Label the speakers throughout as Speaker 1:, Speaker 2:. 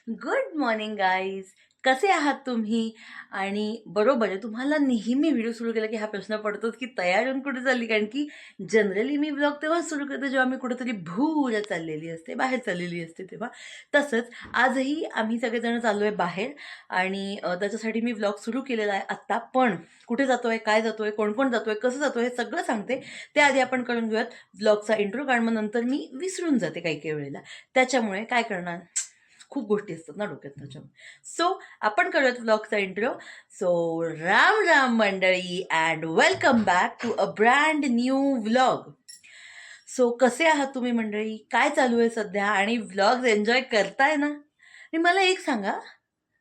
Speaker 1: Good morning guys. कसे आहात तुम्ही? आणि बरोबर आहे, तुम्हाला नेहमी व्हिडिओ सुरू केला की हा प्रश्न पडतोच की तयार होऊन कुठे चालली. कारण की जनरली मी ब्लॉग तेव्हाच सुरू करते जेव्हा मी कुठेतरी भूर चाललेली असते, बाहेर चाललेली असते तेव्हा. तसंच आजही आम्ही सगळेजण चाललो आहे बाहेर आणि त्याच्यासाठी मी ब्लॉग सुरू केलेला आहे आत्ता. पण कुठे जातोय, काय जातोय, कोण कोण जातोय, कसं जातोय हे सगळं सांगते. त्याआधी आपण करून घेऊयात ब्लॉगचा इंट्रो, कारण मग नंतर मी विसरून जाते काही काही वेळेला. त्याच्यामुळे काय करणार, खूप गोष्टी असतात ना डोक्यात त्याच्यामुळे. सो आपण करूयात व्लॉगचा इंट्रो. सो राम राम मंडळी and welcome back to a brand new vlog. So कसे आहात तुम्ही मंडळी? काय चालू आहे सध्या? आणि व्लॉग्स एन्जॉय करताय ना? आणि मला एक सांगा,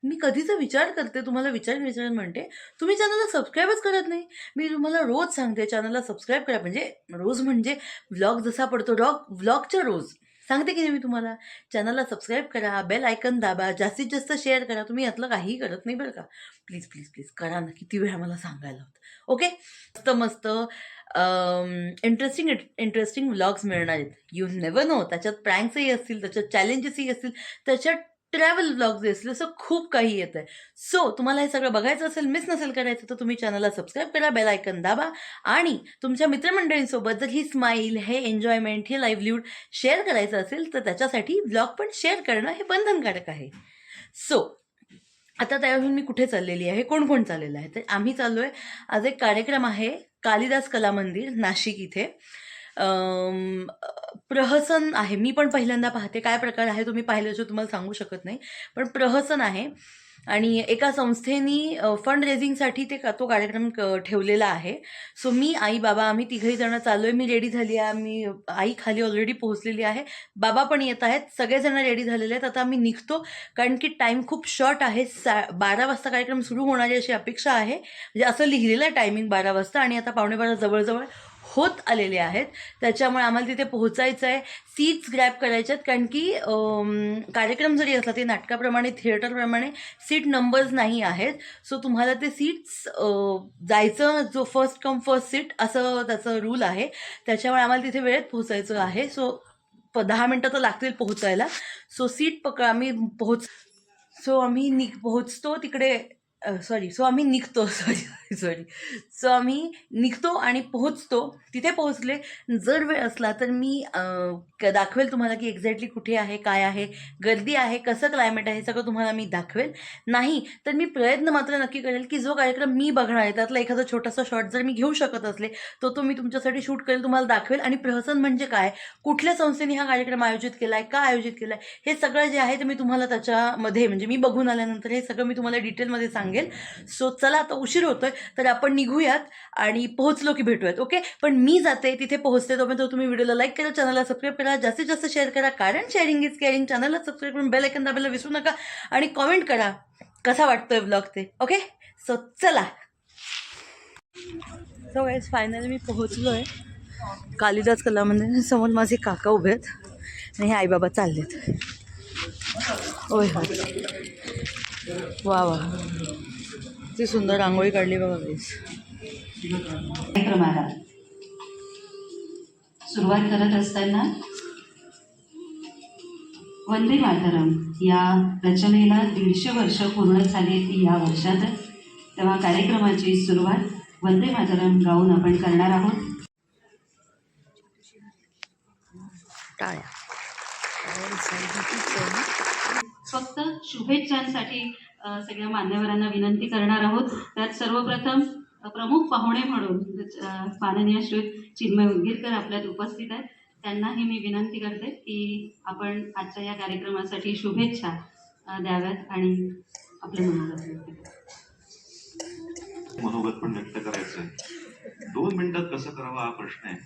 Speaker 1: मी कधीचा विचार करते, तुम्हाला विचार म्हणते, तुम्ही चॅनलला सबस्क्राईबच करत नाही. मी तुम्हाला रोज सांगते चॅनलला सबस्क्राईब करा. म्हणजे रोज म्हणजे व्लॉग जसा पडतो व्लॉगच्या रोज सांगते की नाही मी तुम्हाला. चॅनलला सबस्क्राईब करा, बेल आयकन दाबा, जास्तीत जास्त शेअर करा. तुम्ही यातलं काहीही करत नाही बरं का. प्लीज प्लीज प्लीज करा ना. किती वेळा मला सांगायला होतं. ओके, मस्त मस्त इंटरेस्टिंग व्लॉग्स मिळणार आहेत. You never know. त्याच्यात प्रँक्सही असतील, त्याच्यात चॅलेंजेसही असतील, त्याच्यात ट्रॅव्हल ब्लॉग्स असतील, असं खूप काही येतं आहे. सो तुम्हाला हे सगळं बघायचं असेल, मिस नसेल करायचं, तर तुम्ही चॅनलला सबस्क्राईब करा, बेल आयकन दाबा आणि तुमच्या मित्रमंडळींसोबत जर ही स्माईल, हे एन्जॉयमेंट, हे लाईव्हलीहूड शेअर करायचं असेल तर त्याच्यासाठी ब्लॉग पण शेअर करणं हे बंधनकारक आहे. सो आता त्यावरून मी कुठे चाललेली आहे, कोण कोण चाललेलं आहे, तर आम्ही चाललो आहे. आज एक कार्यक्रम आहे कालिदास कला मंदिर नाशिक इथे. प्रहसन आहे. मी पण पहिल्यांदा पाहते. काय प्रकार आहे तुम्ही पाहिल्याशिवाय तुम्हाला सांगू शकत नाही. पण प्रहसन आहे आणि एका संस्थेनी फंड रेझिंगसाठी तो कार्यक्रम ठेवलेला आहे. सो मी, आई, बाबा आम्ही तिघही जण चाललो आहे. मी रेडी झाली आहे. मी आई खाली ऑलरेडी पोहोचलेली आहे. बाबा पण येत आहेत. सगळेजण रेडी झालेले आहेत. आता आम्ही निघतो कारण की टाईम खूप शॉर्ट आहे. 12 वाजता कार्यक्रम सुरू होणारी अशी अपेक्षा आहे. म्हणजे असं लिहिलेलं आहे टायमिंग 12 वाजता आणि आता 12:15 जवळजवळ होत आलेले आहेत. त्याच्यामुळे आम्हाला तिथे पोहोचायचं आहे. सीट्स ग्रॅब करायच्यात कारण की कार्यक्रम जरी असला ते नाटकाप्रमाणे, थिएटरप्रमाणे सीट नंबर्स नाही आहेत. सो तुम्हाला ते सीट्स जायचं, जो फर्स्ट कम फर्स्ट सीट असं त्याचं रूल आहे. त्याच्यामुळे आम्हाला तिथे वेळेत पोहोचायचं आहे. सो 10 मिनटं तर लागतील पोहोचायला. सो सीट आम्ही सो आम्ही पोहोचतो तिकडे. सो आम्ही निघतो. सो आम्ही निघतो आणि पोहोचतो. तिथे पोहोचले, जर वेळ असला तर मी दाखवेल तुम्हाला की एक्झॅक्टली कुठे आहे, काय आहे, गर्दी आहे, कसं क्लायमेट आहे, सगळं तुम्हाला मी दाखवेल. नाही तर मी प्रयत्न मात्र नक्की करेल की जो कार्यक्रम मी बघणार आहे त्यातला एखादा छोटासा शॉट जर मी घेऊ शकत असले तो मी तुमच्यासाठी शूट करेल, तुम्हाला दाखवेल. आणि प्रहसन म्हणजे काय, कुठल्या संस्थेने हा कार्यक्रम आयोजित केला आहे, का आयोजित केला आहे, हे सगळं जे आहे ते मी तुम्हाला त्याच्यामध्ये, म्हणजे मी बघून आल्यानंतर हे सगळं मी तुम्हाला डिटेलमध्ये सांगेल. सो चला, आता उशीर होतोय तर आपण निघूयात आणि पोहोचलो की भेटूयात. ओके, पण मी जाते, तिथे पोहोचते. तोपर्यंत तुम्ही व्हिडिओला लाईक करा, चॅनलला सबस्क्राईब करा, जास्तीत जास्त शेअर करा, कारण शेअरिंग इज केअरिंग. चॅनलला सबस्क्राईब करून बेल आयकन दाबायला विसरू नका आणि कॉमेंट करा कसा वाटतोय ब्लॉग ते. ओके, सो चला. सो गाईज, फायनली मी पोहोचलो आहे कालिदास कला मंदिर. समोर माझे काका उभे आहेत आणि हे आईबाबा चाललेत. होय होय, वा वा, ती सुंदर रांगोळी काढली बघा गाईज.
Speaker 2: कार्यक्रमाला सुरुवात करत असताना वंदे मातरम या रचनेला 150 वर्ष पूर्ण झाली ती या वर्षातच. तेव्हा कार्यक्रमाची सुरुवात वंदे मातरम गाऊन आपण करणार आहोत.
Speaker 1: टाळ्या.
Speaker 2: फक्त शुभेच्छांसाठी सगळ्या मान्यवरांना विनंती करणार आहोत. त्यात सर्वप्रथम प्रमुख पाहुणे म्हणून माननीय श्री चिन्मय उदगीरकर आपल्यात उपस्थित आहेत. त्यांनाही मी विनंती करते की आपण आजच्या या कार्यक्रमासाठी शुभेच्छा द्याव्यात आणि आपल्या
Speaker 3: मनोगत पण व्यक्त करायचं आहे. 2 मिनिटात कसं करावं हा प्रश्न आहे,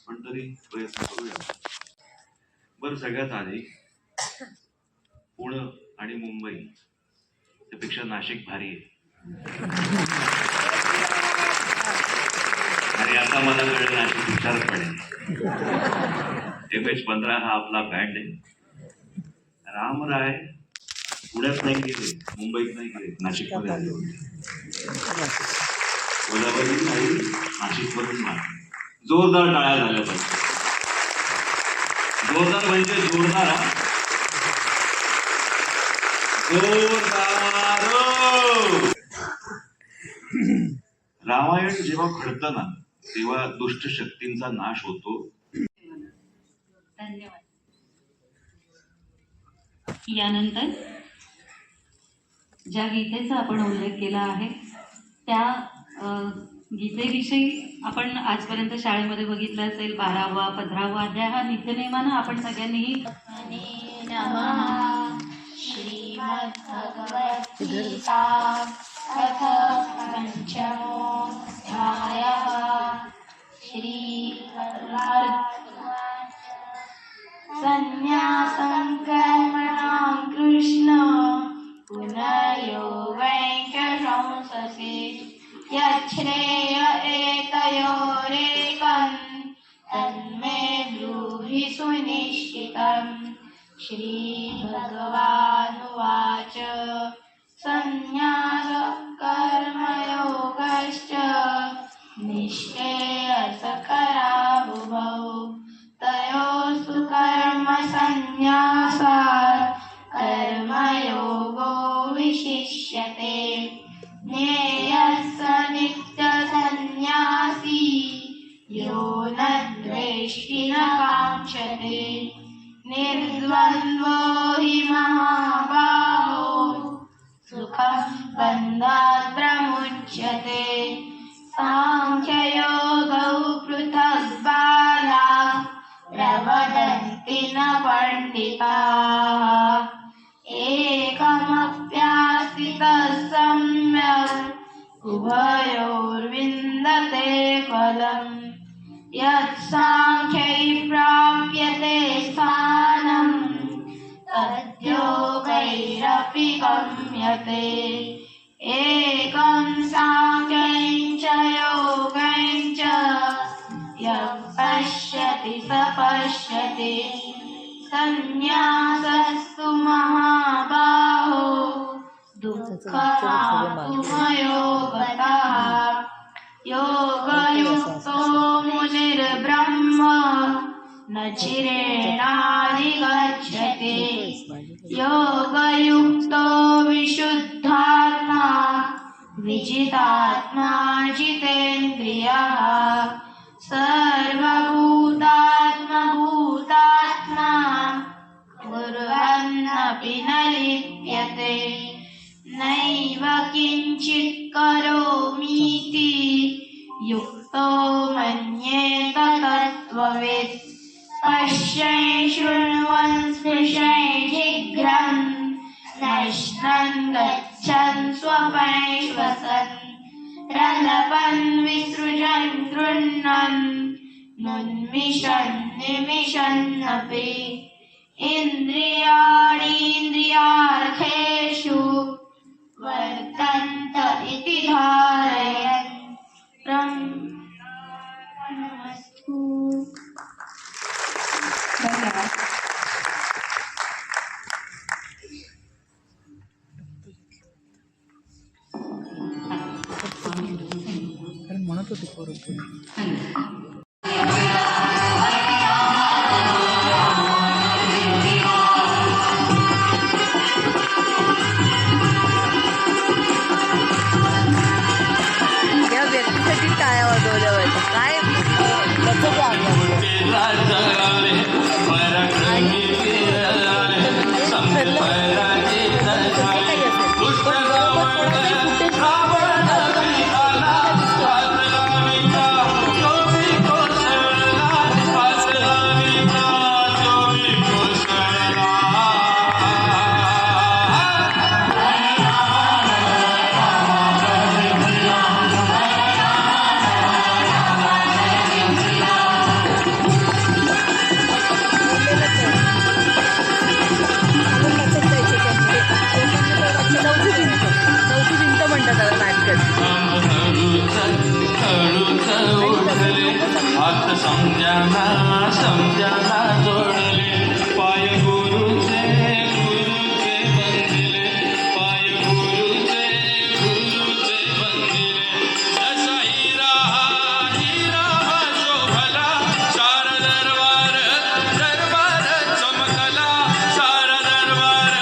Speaker 3: पण तरी प्रयत्न करूया. बरं, सगळ्यात आधी पुणे आणि मुंबई त्यापेक्षा नाशिक भारी आहे. आणि आता मला कळलं नाशिक विचारच पडेल. MH15 हा आपला बँड आहे. रामराय पुण्यात नाही गेले, मुंबईत नाही गेले, नाशिकमध्ये आले होते. कोल्हापूरहून नाही, नाशिकवरून नाही. जोरदार टाळ्या झाल्या पाहिजे. जोरदार म्हणजे जोरदार. जोरदार रामायण जेव्हा घडतं ना तेव्हा दुष्ट शक्तींचा नाश होतो.
Speaker 2: धन्यवाद. यानंतर ज्या गीतेचा आपण उल्लेख केला आहे त्या गीतेविषयी आपण आजपर्यंत शाळेमध्ये बघितलं असेल 12वा 15वा अध्याय हा नित्यनेमानं आपण सगळ्यांनीही
Speaker 4: श्रीमद्भगवद्गीता अथ पंचमोऽध्यायः संन्यासं कर्मणां कृष्ण पुनर्योगं च संससि यच्छ्रेय एतयोरेकं तन्मे ब्रूहि सुनिश्चितम्. श्रीभगवानुवाच संन्यासः कर्मयोगश्च निःश्रेयसकरावुभौ तयोस्तु कर्मसन्न्यासात् कर्मयोगो विशिष्यते. ज्ञेयः स नित्यसन्न्यासी यो न द्वेष्टि न काङ्क्षते. निर्द्वन्द्वो हि महाबाहो सुखं बन्धात् प्रमुच्यते. साङ्ख्ययोगौ पृथक् बालाः प्रवदन्ति न पण्डिताः. एकमप्यास्थितः सम्यक् उभयोर्विन्दते फलम्. यत्साङ्ख्यै प्राप्यते स्थानम् तद्योगैरपि गम्यते. एकं साङ्ख्यं च योगं च यः पश्यति स पश्यति. संन्यासस्तु महाबाहो दुःखमाप्तुमयो गतः. योगयुक्तो मुनिर्ब्रह्म न चिरेणाधिगच्छति. योगयुक्तो विशुद्धात्मा विजितात्मा जितेन्द्रियः. सर्वभूतात्मभूतात्मा कुर्वन्नपि न लिप्यते. नैव किञ्चित् करोमीति युक्तो मन्येत तत्त्ववित्. पश्यन् शृण्वन् स्पृशन् जिघ्रन् नश्नन् गच्छन् स्वपन् श्वसन् प्रलपन् विसृजन् गृह्णन् मुन्मिषन् निमिषन्नपि. इन्द्रियाणीन्द्रियार्थेषु वर्तन्त इति धारयन्. ब्रह्मस्तु.
Speaker 2: धन्यवाद.
Speaker 1: म्हणत होते बरोबर. या व्यक्तीसाठी टाळ्या वाजवल्या पाहिजे. काय कसं
Speaker 5: समजाना जोडले पाय गुरुचे बंदिले. पाय गुरुचे बंदिले. जसा हिरा शोभला सारा दरबार चमकला. सारा दरबार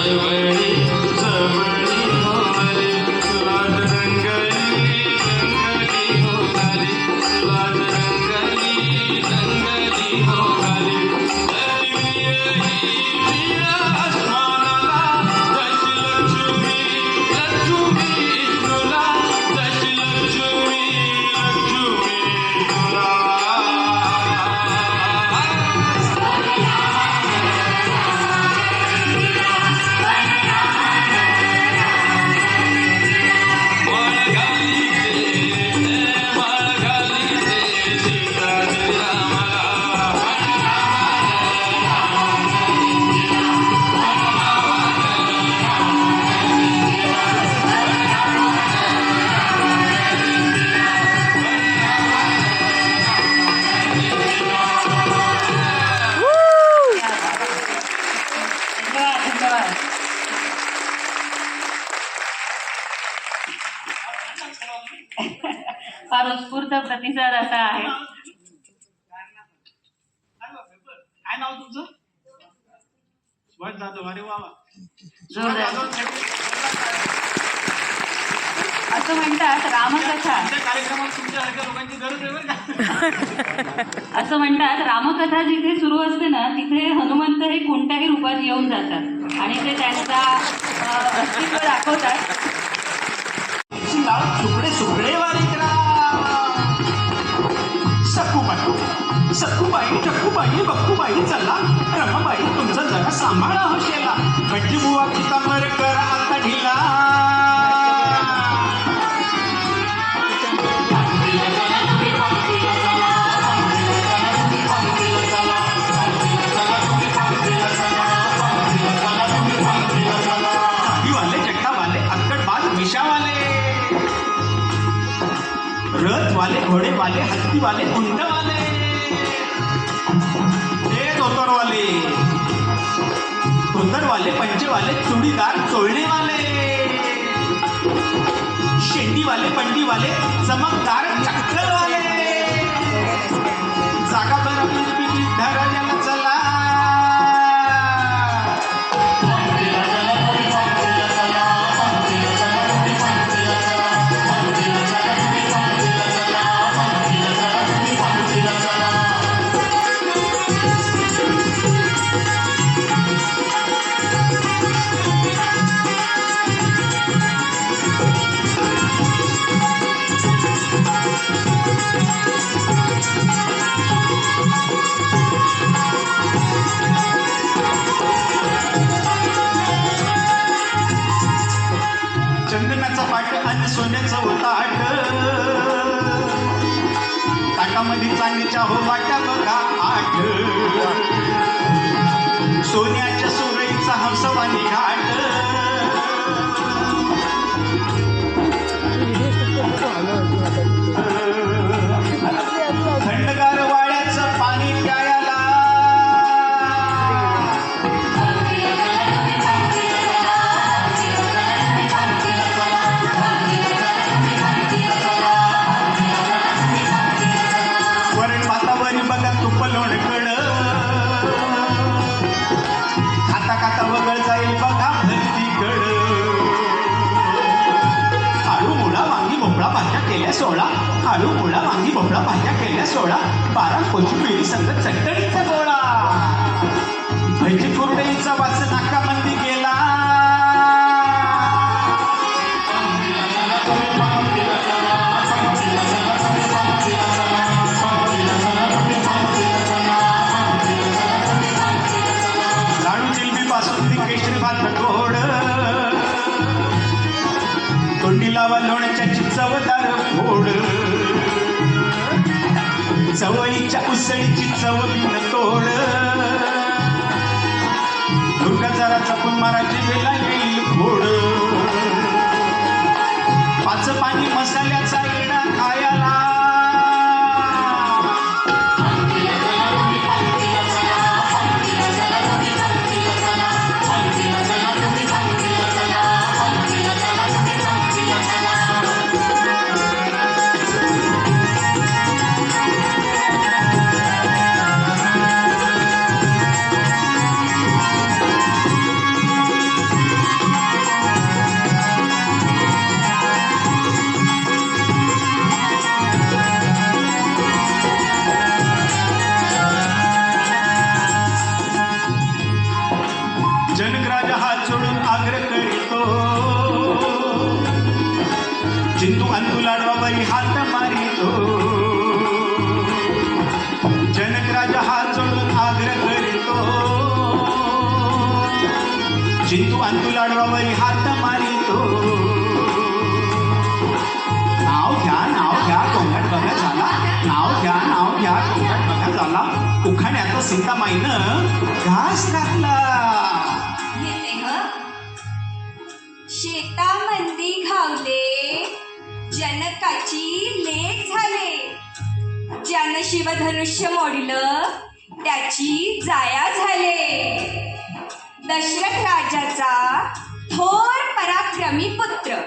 Speaker 5: सबळी सबळी होणारी लाज रंगली रंगली होणारी लाज रंगली रंगली होणारी लक्ष्मी ही आसमानाला जशी लक्ष्मी लक्ष्मी विष्णूला जशी लक्ष्मी लक्ष्मी विष्णूला माळ घाली ते सीता रामाला
Speaker 2: धन्यवाद. फार उत्स्फूर्त प्रतिसाद असा आहे.
Speaker 6: काय नाव तुमचं? सुभाष जाधव. अरे वा वा.
Speaker 2: जोरदार.
Speaker 6: जाधव,
Speaker 2: असं म्हणतात रामकथा
Speaker 6: आमच्या कार्यक्रमात तुमच्यासारख्या लोकांची गरज आहे बरं का.
Speaker 2: असं म्हणतात रामकथा जिथे सुरू असते ना तिथे हनुमंत हे कोणत्याही रूपात येऊन जातात आणि ते त्यांचा अस्तित्व दाखवतात.
Speaker 6: सुकडे सुकडे वारिकरा सखूबाई टक्कूबाई बक्कूबाई चला रमाबाई तुमचा जरा सांभाळा हशेला म्हणजे बुवा पितांबर कर आता ढिला वाले जगतावाले अक्कडबाज मिशावाले रथवाले घोडेवाले हत्तीवाले उंटवाले धोतरवाले पंचेवाले चुडीदार चोळणेवाले शेंडीवाले पंडीवाले चमकदार चक्करवाले जागा बरं धराजाला चला चंदनाचा पाट आणि सोन्याचं होता आट ताटामध्ये चांदीच्या हो वाट्या बघा आठ सोन्याच्या सुरईचा हंसवानी घाट थंडगार वाळ्याचं पाणी प्यायला वरण भातावरी बघा तुप लोणकड खाता खाता वगळ जाईल बघा भरतीकड आळू मुळा वांगी भोपळा भाज्या केल्या 16 आळू मुळा वांगी भोपळा भाज्या केल्या 16 12 कोशिंबीर संग चटणीचा गोळा भजी कुरडईचा वास नाकामंदी गेला लाडू जिलबी पासून ती केशरी भात गोड तोंडी लावा लोण्याच्या चवदार फोड चवळीच्या उसळीची चव बिन तोड दुर्गा जरा चपून मारायची वेळा येईल घोड पाच पाणी मसाल्याचा येणा खायला चिंतू अंतू लाडवावरी हात मारितो जनक राजा हात जोडून आग्रह करीतो चिंतू अंतू लाडवावरी हात मारितो नाव घ्या कोंगाट बघा झाला नाव घ्या कोंगाट बघा झाला उखाण्यात सीतामाईनं घास घातला
Speaker 4: येते ह शेतामंदी घावले जनकाची लेक झाले ज्यानं शिवधनुष्य मोडलं त्याची जाया झाले दशरथ राजाचा थोर पराक्रमी पुत्र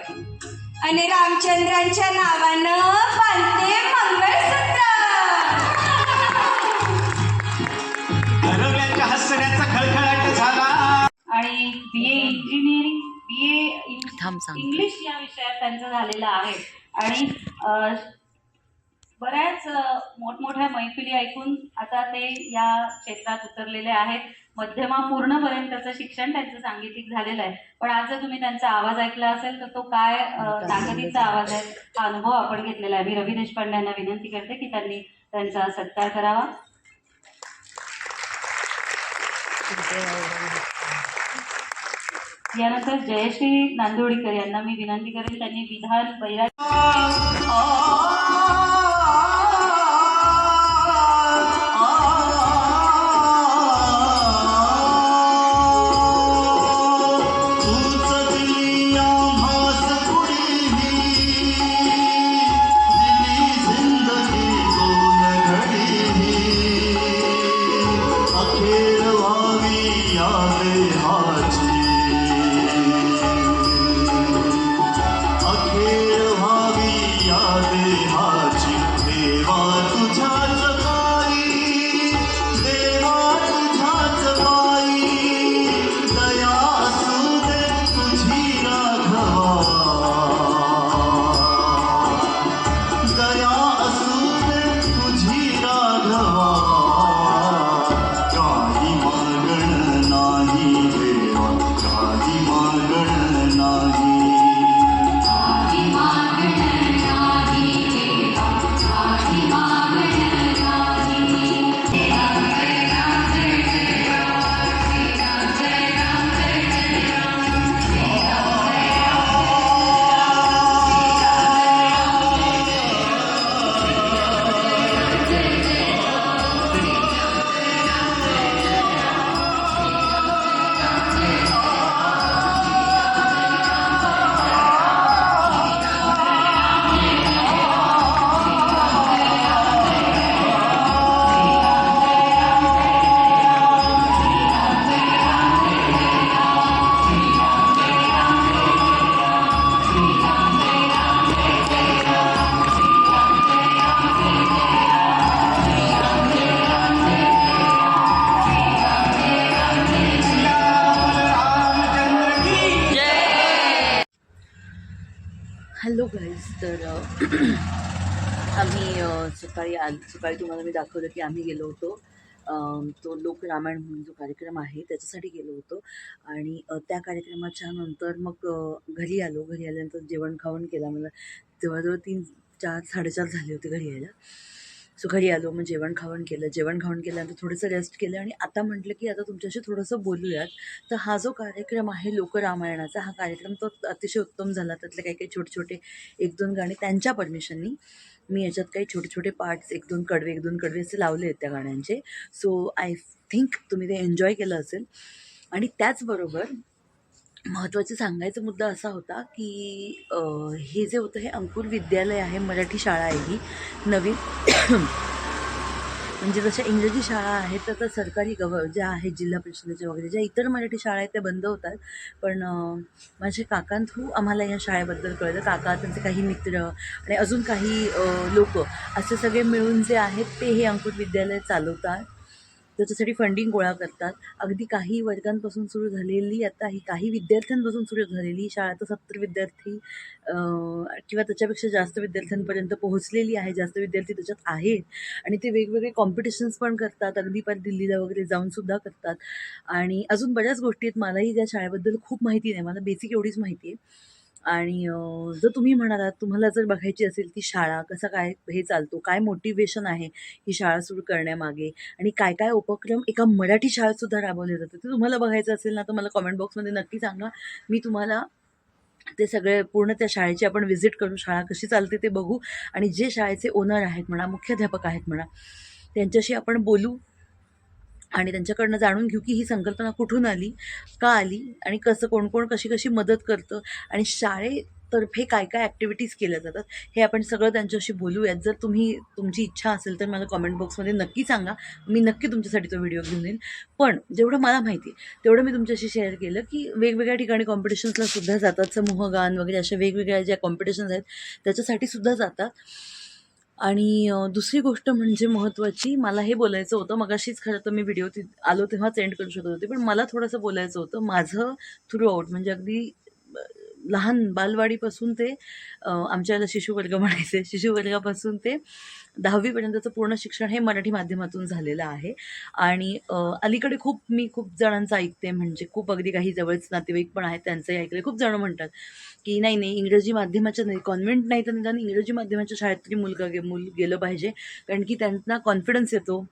Speaker 4: आणि रामचंद्रांच्या नावानं बांधते मंगळसूत्र
Speaker 6: घरवल्यांच्या हसण्याचा खळखळाट झाला
Speaker 2: आणि BA इंजिनिअरिंग BA
Speaker 1: थांब सांग.
Speaker 2: इंग्लिश या विषयात त्यांचं झालेलं आहे आणि बऱ्याच मोठमोठ्या मैफिली ऐकून आता ते या क्षेत्रात उतरलेले आहेत. मध्यमा पूर्णपर्यंतचं शिक्षण त्यांचं सांगीतिक झालेलं आहे. पण आज जर तुम्ही त्यांचा आवाज ऐकला असेल तर तो काय ताकदीचा आवाज आहे हा अनुभव आपण घेतलेला आहे. मी रवी देशपांडे यांना विनंती करते की त्यांनी त्यांचा सत्कार करावा. यानंतर जयश्री नांदोडीकर यांना मी विनंती करेन त्यांनी विधान
Speaker 1: हॅलो गाईज. तर आम्ही सकाळी तुम्हाला मी दाखवलं की आम्ही गेलो होतो तो लोकरामायण म्हणून जो कार्यक्रम आहे त्याच्यासाठी गेलो होतो. आणि त्या कार्यक्रमाच्या नंतर मग घरी आल्यानंतर जेवण खावण केला. मला जवळजवळ 3-4 साडेचार झाले होते घरी यायला. सो घरी आलो, मग जेवण खावण केल्यानंतर थोडंसं रेस्ट केलं आणि आता म्हटलं की आता तुमच्याशी थोडंसं बोलूयात. तर हा जो कार्यक्रम आहे लोकरामायणाचा, हा कार्यक्रम तो अतिशय उत्तम झाला. त्यातले काही छोटे 1-2 गाणे त्यांच्या परमिशननी मी याच्यात काही छोटे पार्ट्स 1-2 कडवे असे लावले आहेत त्या गाण्यांचे. सो आय थिंक तुम्ही ते एन्जॉय केलं असेल. आणि त्याचबरोबर महत्त्वाचा सांगायचा मुद्दा असा होता की हे जे होतं हे अंकुर विद्यालय आहे, मराठी शाळा आहे ही नवीन. म्हणजे जशा इंग्रजी शाळा आहेत तर सरकारी ज्या आहेत जिल्हा परिषदेच्या वगैरे ज्या इतर मराठी शाळा आहेत त्या बंद होतात. पण माझे काकां थ्रू आम्हाला या शाळेबद्दल कळलं. काका, त्यांचे काही मित्र आणि अजून काही लोक असे सगळे मिळून जे आहेत ते हे अंकुर विद्यालय चालवतात. त्याच्यासाठी फंडिंग गोळा करतात. अगदी काही वर्गांपासून सुरू झालेली, आता ही काही विद्यार्थ्यांपासून सुरू झालेली ही शाळा आता 70 विद्यार्थी किंवा त्याच्यापेक्षा जास्त विद्यार्थ्यांपर्यंत पोहोचलेली आहे. जास्त विद्यार्थी त्याच्यात आहेत आणि ते वेगवेगळे कॉम्पिटिशन्स पण करतात. अगदी पर दिल्लीला वगैरे जाऊनसुद्धा करतात. आणि अजून बऱ्याच गोष्टी आहेत. मलाही त्या शाळेबद्दल खूप माहिती नाही, मला बेसिक एवढीच माहिती आहे. आणि जर तुम्ही म्हणालात तुम्हाला जर बघायची असेल की शाळा कसा काय हे चालतो, काय मोटिवेशन आहे ही शाळा सुरू करण्यामागे आणि काय काय उपक्रम एका मराठी शाळेतसुद्धा राबवले जातात, ते तुम्हाला बघायचं असेल ना तर मला कमेंट बॉक्समध्ये नक्की सांगा. मी तुम्हाला ते सगळे पूर्ण त्या शाळेची आपण व्हिजिट करू, शाळा कशी चालते ते बघू आणि जे शाळेचे ओनर आहेत म्हणा, मुख्याध्यापक आहेत म्हणा, त्यांच्याशी आपण बोलू आणि त्यांच्याकडनं जाणून घेऊ की ही संकल्पना कुठून आली, का आली आणि कसं कोण कोण कशी कशी मदत करतं आणि शाळेतर्फे काय काय ॲक्टिव्हिटीज केल्या जातात हे आपण सगळं त्यांच्याशी बोलूयात. जर तुमची इच्छा असेल तर मला कमेंट बॉक्समध्ये नक्की सांगा, मी नक्की तुमच्यासाठी तो व्हिडिओ घेऊन येईन. पण जेवढं मला माहिती आहे तेवढं मी तुमच्याशी शेअर केलं की वेगवेगळ्या ठिकाणी कॉम्पिटिशन्सला सुद्धा जातात, समूहगान वगैरे अशा वेगवेगळ्या ज्या कॉम्पिटिशन्स आहेत त्याच्यासाठी सुद्धा जातात. आणि दुसरी गोष्ट म्हणजे महत्त्वाची मला हे बोलायचं होतं, मगाशीच खरं तर मी व्हिडिओ आलो तेव्हाच एंड करू शकत होते, पण मला थोडंसं बोलायचं होतं माझं थ्रू आऊट म्हणजे अगदी अ, लहान बालवाडीपासून ते आमच्या याला शिशुवर्ग म्हणायचे, शिशुवर्गापासून ते 10वीपर्यंतचं पूर्ण शिक्षण हे मराठी माध्यमातून झालेलं आहे. आणि अलीकडे मी खूप जणांचं ऐकते, म्हणजे खूप अगदी काही जवळच नातेवाईक पण आहेत त्यांचंही ऐकले. खूप जणं म्हणतात की नाही नाही इंग्रजी माध्यमाच्या नाही, कॉन्व्हेंट नाही तर निदान इंग्रजी माध्यमाच्या शाळेत तरी मूल गेलं पाहिजे, कारण की त्यांना कॉन्फिडन्स येतो,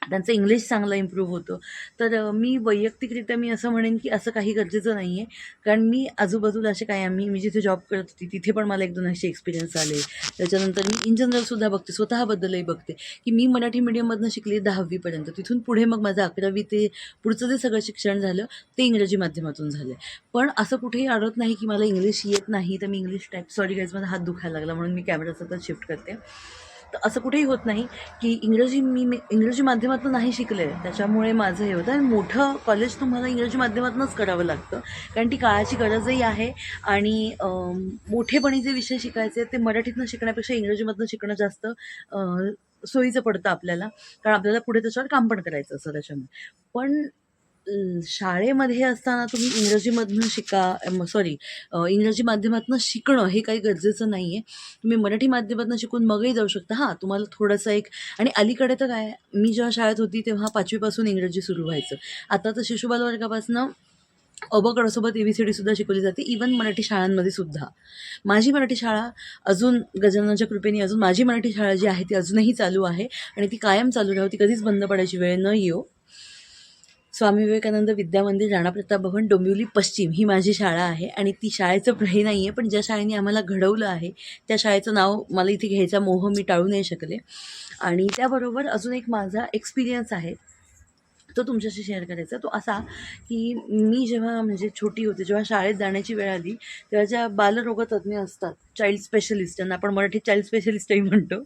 Speaker 1: त्यांचं इंग्लिश चांगलं इम्प्रूव्ह होतं. तर मी वैयक्तिकरित्या मी असं म्हणेन की असं काही गरजेचं नाही आहे, कारण मी आजूबाजूला असे काय मी जिथे जॉब करत होती तिथे पण मला 1-2 असे एक्सपिरियन्स आले. त्याच्यानंतर मी इन जनरलसुद्धा बघते, स्वतःबद्दलही बघते की मी मराठी मीडियममधनं शिकली 10वीपर्यंत, तिथून पुढे मग माझं 11वी ते पुढचं जे सगळं शिक्षण झालं ते इंग्रजी माध्यमातून झालं. पण असं कुठेही आढळत नाही की मला इंग्लिश येत नाही तर मी इंग्लिश टाईप, सॉरी गाईज माझा हात दुखायला लागला म्हणून मी कॅमेरा सतत शिफ्ट करते. तर असं कुठेही होत नाही की मी इंग्रजी माध्यमातून नाही शिकले त्याच्यामुळे माझं हे होतं. आणि मोठं कॉलेज तुम्हाला इंग्रजी माध्यमातूनच करावं लागतं, कारण ती काळाची गरजही आहे. आणि मोठेपणी जे विषय शिकायचे ते मराठीतनं शिकण्यापेक्षा इंग्रजीमधनं शिकणं जास्त सोयीचं पडतं आपल्याला, कारण आपल्याला पुढे त्याच्यावर काम पण करायचं असतं त्याच्यामुळे. पण शाळेमध्ये असताना तुम्ही इंग्रजी माध्यमातून शिकणं हे काही गरजेचं नाही आहे. तुम्ही मराठी माध्यमातून शिकून मगही जाऊ शकता. हां, तुम्हाला थोडंसं आणि अलीकडे तर काय, मी जेव्हा शाळेत होती तेव्हा 5वीपासून इंग्रजी सुरू व्हायचं. आता तर शिशुबाल वर्गापासून अबकडसोबत ABCD सुद्धा शिकवली जाते, इवन मराठी शाळांमध्ये सुद्धा. माझी मराठी शाळा अजून गजाननाच्या कृपेने अजून माझी मराठी शाळा जी आहे ती अजूनही चालू आहे आणि ती कायम चालू राहो, ती कधीच बंद पडायची वेळ न येऊ. स्वामी विवेकानंद विद्या मंदिर, राणा प्रताप भवन, डोंबिवली पश्चिम ही माझी शाळा आहे. आणि ती शाळेचं हे नाही आहे, पण ज्या शाळेने आम्हाला घडवलं आहे त्या शाळेचं नाव मला इथे घ्यायचा मोह मी टाळू नाही शकले. आणि त्याबरोबर अजून एक माझा एक्सपिरियन्स आहे तो तुमच्याशी शेअर करायचा. तो असा की मी जेव्हा म्हणजे छोटी होते, जेव्हा शाळेत जाण्याची वेळ आली तेव्हा ज्या बालरोगतज्ञ असतात, चाइल्ड स्पेशलिस्ट, ज्यांना आपण मराठीत चाइल्ड स्पेशलिस्टही म्हणतो,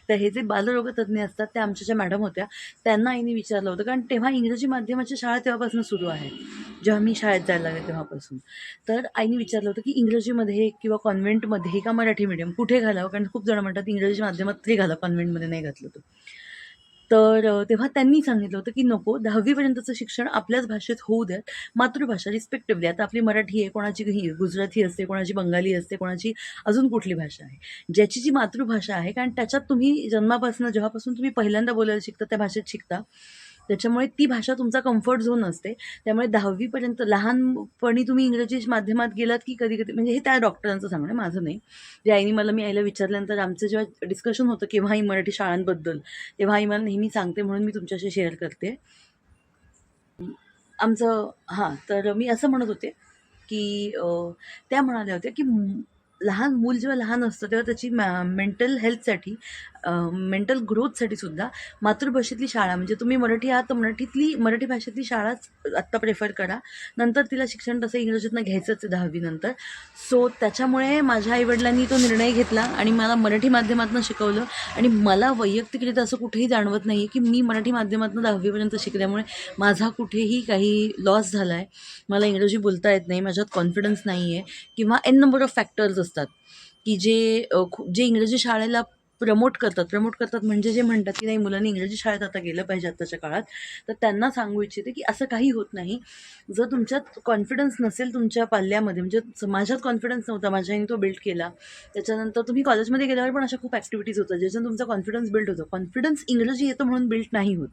Speaker 1: तर हे जे बालरोगतज्ञ असतात त्या आमच्या ज्या मॅडम होत्या त्यांना आईने विचारलं होतं, कारण तेव्हा इंग्रजी माध्यमाची शाळा तेव्हापासून सुरू आहे, जेव्हा मी शाळेत जायला लागले तेव्हापासून. तर आईने विचारलं होतं की इंग्रजीमध्ये किंवा कॉन्व्हेंटमध्ये का मराठी मीडियम कुठे घालावं, कारण खूप जण म्हणतात इंग्रजी माध्यमात ते घाला, कॉन्व्हेंटमध्ये नाही घातलं तर तेव्हा त्यांनी सांगितलं होतं की नको, 10वीपर्यंतचं शिक्षण आपल्याच भाषेत होऊ द्यात, मातृभाषा रिस्पेक्टिव्हली. आता आपली मराठी आहे, कोणाची गुजराती असते, कोणाची बंगाली असते, कोणाची अजून कुठली भाषा आहे, ज्याची जी मातृभाषा आहे, कारण त्याच्यात तुम्ही जन्मापासून जेव्हापासून तुम्ही पहिल्यांदा बोलायला शिकता त्या भाषेत शिकता, त्याच्यामुळे ती भाषा तुमचा कम्फर्ट झोन असते. त्यामुळे 10वीपर्यंत लहानपणी तुम्ही इंग्रजी माध्यमात गेलात की कधी कधी, म्हणजे हे त्या डॉक्टरांचं सांगणं आहे, माझं नाही. जे मी आईला विचारल्यानंतर आमचं जेव्हा डिस्कशन होतं केव्हाही मराठी शाळांबद्दल, तेव्हा आई मला नेहमी सांगते, म्हणून मी तुमच्याशी शेअर करते आमचं. हां, तर मी असं म्हणत होते की त्या म्हणाल्या होत्या की मूल जेव्हा लहान असतं तेव्हा त्याची मेंटल हेल्थसाठी, मेंटल ग्रोथसाठी सुद्धा मातृभाषेतली शाळा, म्हणजे तुम्ही मराठी आहात तर मराठी भाषेतली शाळाच आत्ता प्रेफर करा, नंतर तिला शिक्षण तसं इंग्रजीतनं घ्यायचंच आहे 10वी नंतर. सो त्याच्यामुळे माझ्या आईवडिलांनी तो निर्णय घेतला आणि मला मराठी माध्यमातून शिकवलं. आणि मला वैयक्तिकरित्या असं कुठेही जाणवत नाही आहे की मी मराठी माध्यमातून 10वीपर्यंत शिकल्यामुळे माझा कुठेही काही लॉस झाला आहे. मला इंग्रजी बोलता येत नाही, माझ्यात कॉन्फिडन्स नाही आहे, किंवा नंबर ऑफ फॅक्टर्स असतात की जे इंग्रजी शाळेला प्रमोट करतात म्हणजे जे म्हणतात की नाही मुलांनी इंग्रजी शाळेत आता गेलं पाहिजे आत्ताच्या काळात, तर त्यांना सांगू इच्छिते की असं काही होत नाही. जर तुमच्यात कॉन्फिडन्स नसेल तुमच्या पाल्यामध्ये, म्हणजे माझ्यात कॉन्फिडन्स नव्हता, माझ्या आईने तो बिल्ड केला. त्याच्यानंतर तुम्ही कॉलेजमध्ये गेल्यावर पण अशा खूप ॲक्टिव्हिटीज होतात ज्याच्यानं तुमचा कॉन्फिडन्स बिल्ड होतो. कॉन्फिडन्स इंग्रजी येतं म्हणून बिल्ड नाही होत.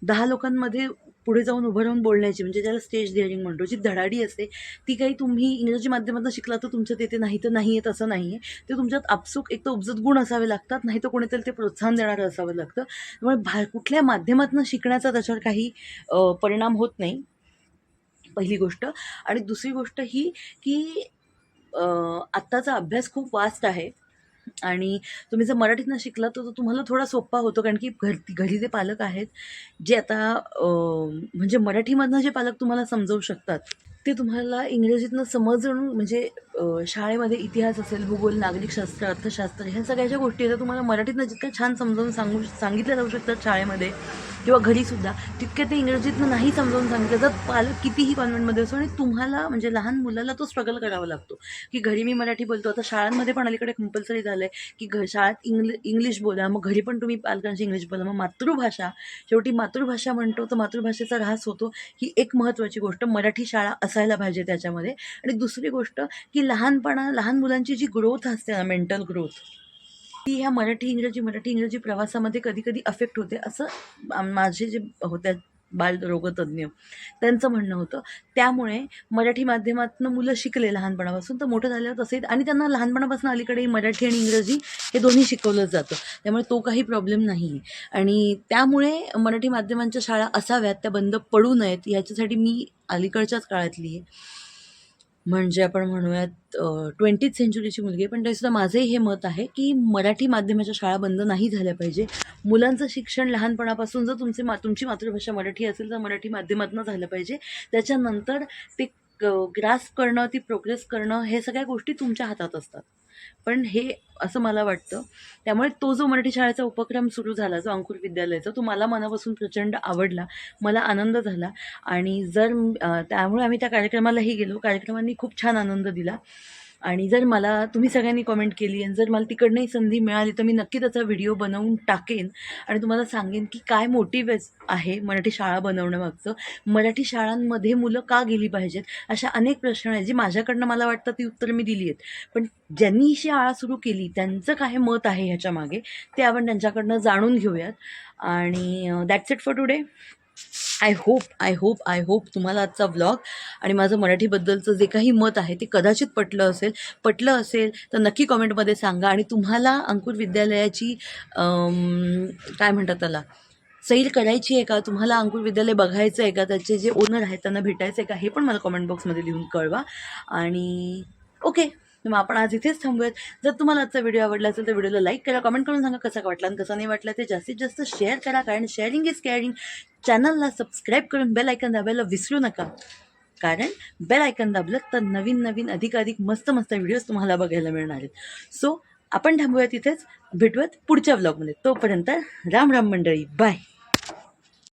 Speaker 1: 10 लोकांमध्ये पुढे जाऊन उभं राहून बोलण्याची, म्हणजे ज्याला स्टेज डेअरिंग म्हणतो, जी धडाडी असते ती काही तुम्ही इंग्रजी माध्यमातून शिकला तर तुमच्यात येते, नाही तर नाही येत असं नाही आहे. ते तुमच्यात आपसूक एक तर उपजत गुण असावे लागतात, नाही तर कोणीतरी ते प्रोत्साहन देणारं असावं लागतं. त्यामुळे कुठल्या माध्यमातून शिकण्याचा त्याच्यावर काही परिणाम होत नाही, पहिली गोष्ट. आणि दुसरी गोष्ट ही की आत्ताचा अभ्यास खूप वास्ट आहे आणि तुम्ही जर मराठीतनं शिकला तर तो तुम्हाला थोडा सोपा होतो, कारण की घरी जे पालक आहेत जे आता म्हणजे मराठीमधनं जे पालक तुम्हाला समजावू शकतात ते तुम्हाला इंग्रजीतनं समजून, म्हणजे शाळेमध्ये इतिहास असेल, भूगोल, नागरिकशास्त्र, अर्थशास्त्र, ह्या सगळ्या ज्या गोष्टी आहेत त्या तुम्हाला मराठीतनं जितक्या छान समजावून सांगितल्या जाऊ शकतात शाळेमध्ये किंवा घरीसुद्धा, तितक्या ते इंग्रजीतनं नाही समजावून सांगितलं जात. पालक कितीही कॉन्व्हेंटमध्ये असो आणि तुम्हाला म्हणजे लहान मुलाला तो स्ट्रगल करावा लागतो की घरी मी मराठी बोलतो. आता शाळांमध्ये पण अलीकडे कंपल्सरी झालं आहे की शाळेत इंग्लिश बोला, मग घरी पण तुम्ही पालकांशी इंग्लिश बोला. मग मातृभाषा, शेवटी मातृभाषा म्हणतो तर मातृभाषेचा ऱ्हास होतो, ही एक महत्त्वाची गोष्ट. मराठी शाळा असायला पाहिजे त्याच्यामध्ये. आणि दुसरी गोष्ट की लहान मुलांची जी ग्रोथ असते ना, मेंटल ग्रोथ, ती ह्या मराठी इंग्रजी प्रवासामध्ये कधी कधी अफेक्ट होते, असं माझे जे होत्या बालरोगतज्ञ त्यांचं म्हणणं होतं. त्यामुळे मराठी माध्यमातून मुलं शिकले लहानपणापासून तर मोठं झाल्यावर तसे, आणि त्यांना लहानपणापासून अलीकडे मराठी आणि इंग्रजी हे दोन्ही शिकवलं जातं, त्यामुळे तो काही प्रॉब्लेम नाही आहे. आणि त्यामुळे मराठी माध्यमांच्या शाळा असाव्यात, त्या बंद पडू नयेत, याच्यासाठी मी अलीकडच्याच काळातली आहे, म्हणजे आपण म्हणूयात 20th सेंचुरीची मुलगी आहे, पण तरीसुद्धा माझंही हे मत आहे की मराठी माध्यमाच्या शाळा बंद नाही झाल्या पाहिजे. मुलांचं शिक्षण लहानपणापासून जर तुमची मातृभाषा मराठी असेल तर मराठी माध्यमातून झालं पाहिजे. त्याच्यानंतर ते ग्रास्प करणं, ती प्रोग्रेस करणं, हे सगळ्या गोष्टी तुमच्या हातात असतात. पण हे असं मला वाटतं. त्यामुळे तो जो मराठी शाळेचा उपक्रम सुरू झाला, जो अंकुर विद्यालयाचा, तो मला मनापासून प्रचंड आवडला, मला आनंद झाला. आणि त्यामुळे आम्ही त्या कार्यक्रमालाही गेलो. कार्यक्रमांनी खूप छान आनंद दिला. आणि जर मला तुम्ही सगळ्यांनी कमेंट केली आणि जर मला तिकडनंही संधी मिळाली तर मी नक्की त्याचा व्हिडिओ बनवून टाकेन आणि तुम्हाला सांगेन की काय मोटिव्ह आहे मराठी शाळा बनवण्यामागचं, मराठी शाळांमध्ये मुलं का गेली पाहिजेत, अशा अनेक प्रश्न आहेत जी माझ्याकडनं मला वाटतं ती उत्तरं मी दिली आहेत. पण ज्यांनी ही शाळा सुरू केली त्यांचं काय मत आहे ह्याच्यामागे ते आपण त्यांच्याकडनं जाणून घेऊयात. आणि that's it for today. I hope तुम्हाला आजचा व्लॉग आणि माझं मराठीबद्दलचं जे काही मत आहे ते कदाचित पटलं असेल तर नक्की कॉमेंटमध्ये सांगा. आणि तुम्हाला अंकुर विद्यालयाची काय म्हणतात त्याला, सैल करायची आहे का, तुम्हाला अंकुर विद्यालय बघायचं आहे का, त्याचे जे ओनर आहेत त्यांना भेटायचं आहे का, हे पण मला कॉमेंट बॉक्समध्ये लिहून कळवा. आणि ओके, मग आपण आज इथेच थांबूयात. जर तुम्हाला आजचा व्हिडिओ आवडला असेल तर व्हिडिओला लाईक करा, कमेंट करून सांगा कसा वाटला आणि कसा नाही वाटला, ते जास्तीत जास्त शेअर करा, कारण शेअरिंग इज केअरिंग. चॅनलला सबस्क्राईब करून बेल आयकन दाबायला विसरू नका, कारण बेल आयकन दाबलं तर नवीन अधिकाधिक मस्त व्हिडिओज तुम्हाला बघायला मिळणार आहेत. सो आपण थांबूयात इथेच, भेटूयात पुढच्या व्लॉगमध्ये. तोपर्यंत राम राम मंडळी, बाय.